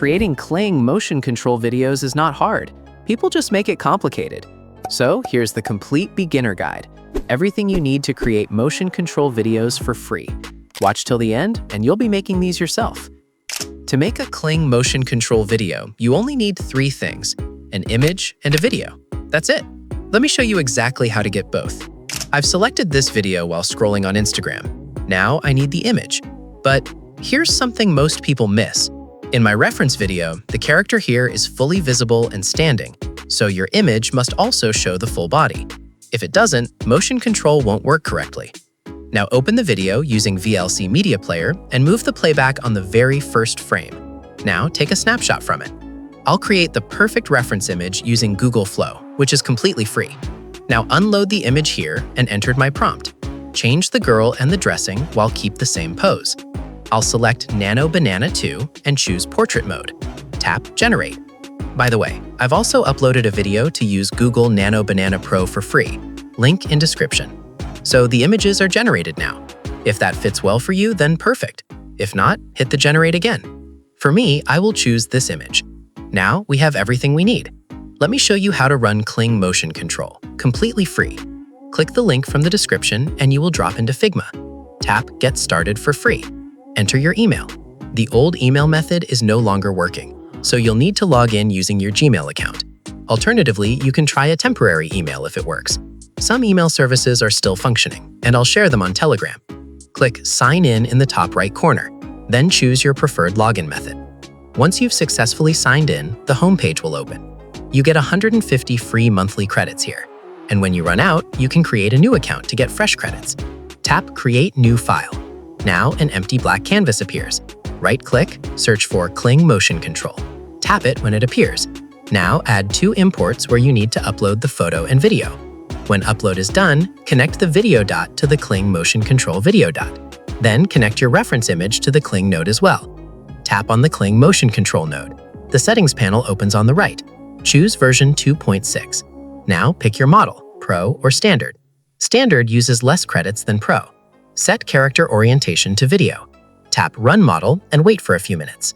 Creating Kling Motion Control videos is not hard. People just make it complicated. So here's the complete beginner guide. Everything you need to create motion control videos for free. Watch till the end and you'll be making these yourself. To make a Kling Motion Control video, you only need 3 things: an image and a video. That's it. Let me show you exactly how to get both. I've selected this video while scrolling on Instagram. Now I need the image. But here's something most people miss. In my reference video, the character here is fully visible and standing, so your image must also show the full body. If it doesn't, motion control won't work correctly. Now open the video using VLC Media Player and move the playback on the very first frame. Now take a snapshot from it. I'll create the perfect reference image using Google Flow, which is completely free. Now unload the image here and enter my prompt. Change the girl and the dressing while keep the same pose. I'll select Nano Banana 2 and choose Portrait Mode. Tap Generate. By the way, I've also uploaded a video to use Google Nano Banana Pro for free. Link in description. So the images are generated now. If that fits well for you, then perfect. If not, hit the Generate again. For me, I will choose this image. Now we have everything we need. Let me show you how to run Kling Motion Control, completely free. Click the link from the description and you will drop into Figma. Tap Get Started for free. Enter your email. The old email method is no longer working, so you'll need to log in using your Gmail account. Alternatively, you can try a temporary email if it works. Some email services are still functioning, and I'll share them on Telegram. Click Sign in the top right corner, then choose your preferred login method. Once you've successfully signed in, the homepage will open. You get 150 free monthly credits here, and when you run out, you can create a new account to get fresh credits. Tap Create New File. Now an empty black canvas appears. Right-click, search for Kling Motion Control. Tap it when it appears. Now add 2 imports where you need to upload the photo and video. When upload is done, connect the video dot to the Kling Motion Control video dot. Then connect your reference image to the Kling node as well. Tap on the Kling Motion Control node. The settings panel opens on the right. Choose version 2.6. Now pick your model, Pro or Standard. Standard uses less credits than Pro. Set character orientation to video. Tap Run Model and wait for a few minutes.